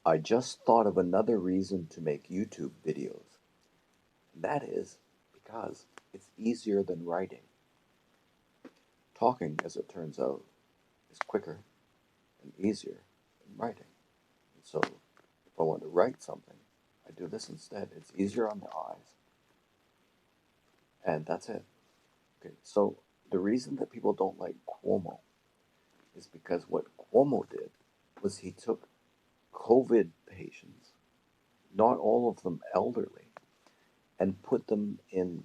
I just thought of another reason to make YouTube videos, and that is because it's easier than writing. Talking, as it turns out, is quicker and easier than writing. And so if I want to write something, I do this instead. It's easier on the eyes, and that's it. Okay, so the reason that people don't like Cuomo is because what Cuomo did was he took COVID patients, not all of them elderly, and put them in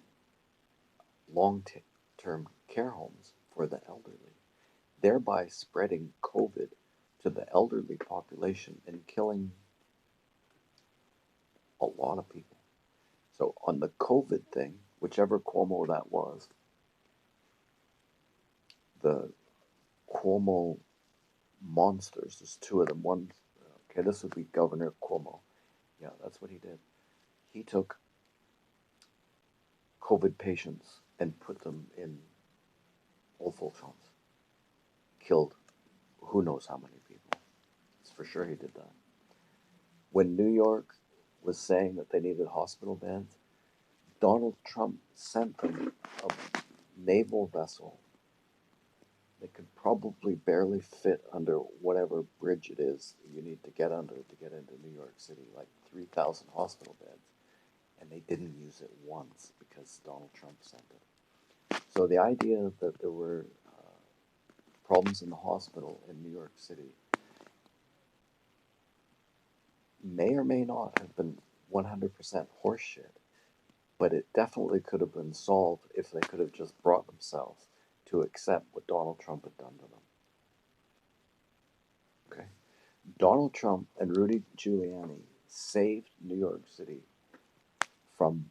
long-term care homes for the elderly, thereby spreading COVID to the elderly population and killing a lot of people. So on the COVID thing, whichever Cuomo that was, the Cuomo monsters, there's two of them. One, okay, this would be Governor Cuomo. Yeah, that's what he did. He took COVID patients and put them in old folks' homes. Killed who knows how many people. It's for sure he did that. When New York was saying that they needed hospital beds, Donald Trump sent them a naval vessel that could probably barely fit under whatever bridge it is you need to get under to get into New York City, like 3,000 hospital beds. And they didn't use it once because Donald Trump sent it. So the idea that there were problems in the hospital in New York City may or may not have been 100% horseshit, but it definitely could have been solved if they could have just brought themselves to accept what Donald Trump had done to them. Okay? Donald Trump and Rudy Giuliani saved New York City from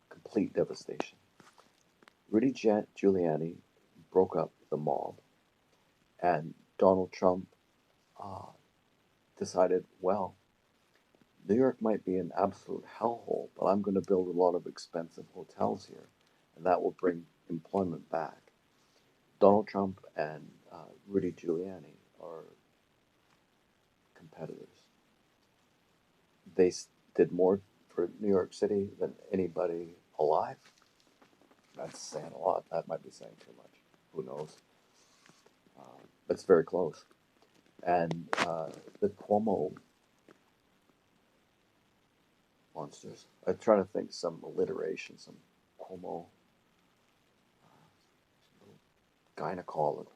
complete devastation. Rudy Giuliani broke up the mob, and Donald Trump uh, decided, well, New York might be an absolute hellhole, but I'm going to build a lot of expensive hotels here, and that will bring employment back. Donald Trump and Rudy Giuliani are competitors. They did more for New York City than anybody alive. That's saying a lot. That might be saying too much. Who knows? But it's very close. And the Cuomo monsters. I'm trying to think some alliteration, some Cuomo, gynecological,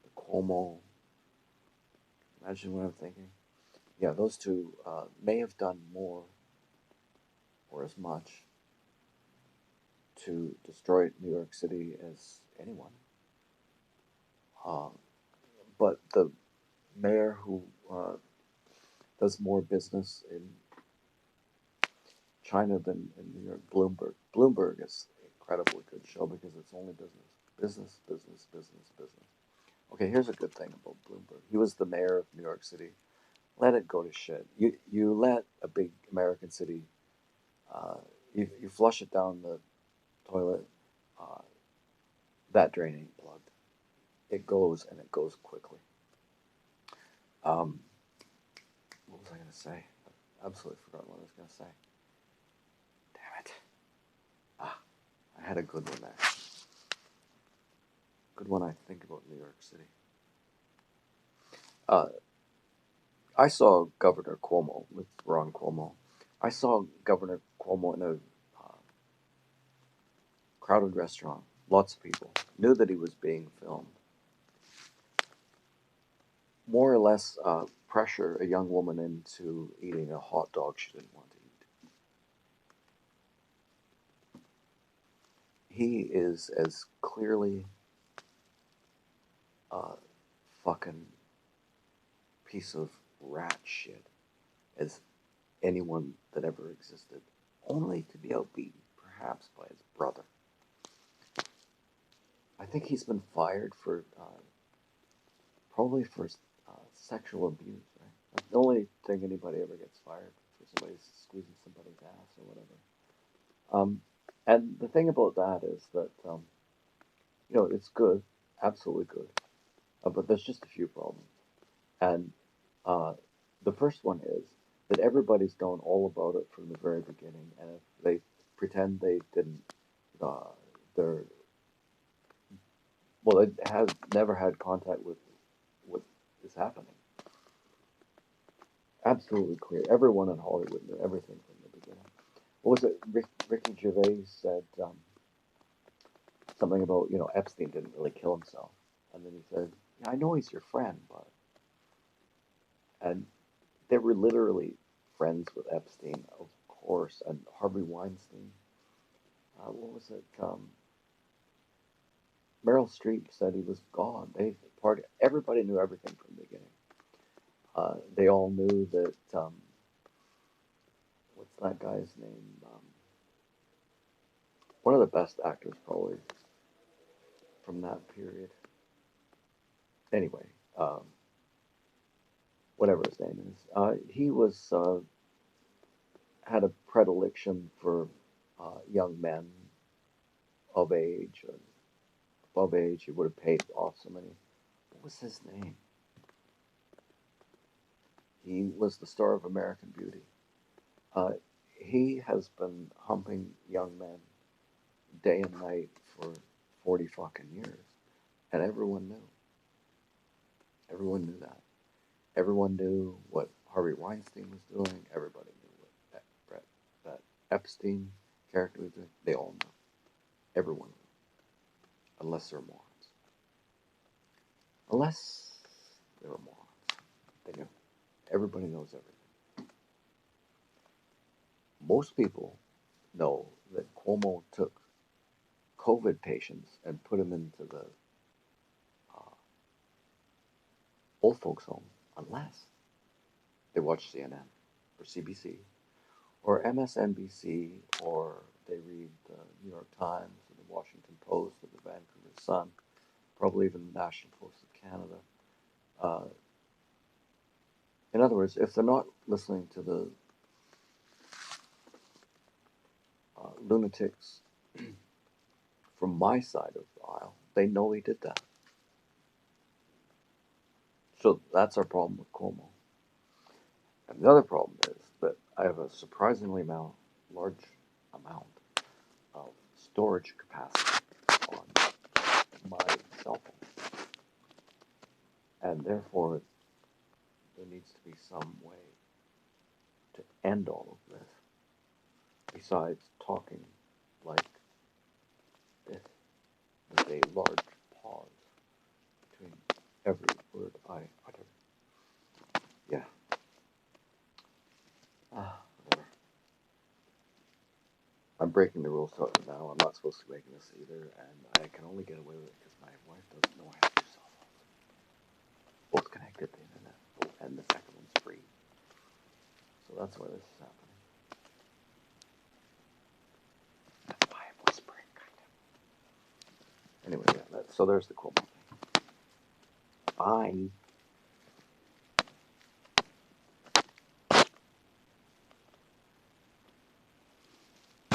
the Cuomo. Imagine what I'm thinking. Yeah, those two may have done more or as much to destroy New York City as anyone. Uh, but the mayor who does more business in China than in New York, Bloomberg. Bloomberg is an incredibly good show because it's only business. Business, business, business, business. Okay, here's a good thing about Bloomberg. He was the mayor of New York City. Let it go to shit. You let a big American city, you flush it down the toilet, uh, that drain ain't plugged. It goes and it goes quickly. Um, what was I going to say? I absolutely forgot what I was going to say. Damn it. Ah, I had a good one there. Good one I think about New York City. Uh, I saw Governor Cuomo with Ron Cuomo. I saw Governor Cuomo in a crowded restaurant. Lots of people knew that he was being filmed. More or less pressure a young woman into eating a hot dog she didn't want to eat. He is as clearly a fucking piece of rat shit as anyone that ever existed, only to be outbeaten, perhaps, by his brother. I think he's been fired for probably for sexual abuse, right? That's the only thing anybody ever gets fired for somebody squeezing somebody's ass or whatever. And the thing about that is that, it's good, absolutely good, but there's just a few problems. And Uh, the first one is that everybody's known all about it from the very beginning, and if they pretend they didn't, uh, they're well, they have never had contact with what is happening. Absolutely clear. Everyone in Hollywood knew everything from the beginning. What was it? Ricky Gervais said something about Epstein didn't really kill himself, and then he said, "Yeah, I know he's your friend, but," and they were literally friends with Epstein, of course, and Harvey Weinstein. What was it? Meryl Streep said he was gone. Everybody knew everything from the beginning. They all knew that. What's that guy's name? One of the best actors, probably from that period. Anyway, whatever his name is, he was had a predilection for young men of age or above age. He would have paid off so many. What was his name? He was the star of American Beauty. Uh, he has been humping young men day and night for 40 fucking years. And everyone knew. Everyone knew that. Everyone knew what Harvey Weinstein was doing. Everybody knew what that Epstein character was doing. They all knew. Everyone knew. Unless they're morons. Unless they were morons. They knew. Everybody knows everything. Most people know that Cuomo took COVID patients and put them into the uh, old folks' home unless they watch CNN or CBC or MSNBC or they read the New York Times or the Washington Post or the Vancouver Sun, probably even the National Post of Canada. Uh, in other words, if they're not listening to the lunatics from my side of the aisle, they know he did that. So that's our problem with Cuomo. And the other problem is that I have a surprisingly large amount of storage capacity on my cell phone. And therefore, there needs to be some way to end all of this besides talking like this with a large pause between every word I utter. Yeah. Whatever. I'm breaking the rules now. I'm not supposed to be making this either, and I can only get away with it because my wife doesn't know I have two cell phones. Both connected to the internet, and the second one's free. So that's why this is happening. That's why I'm whispering, kind of. Anyway, yeah, so there's the cool thing. Bye.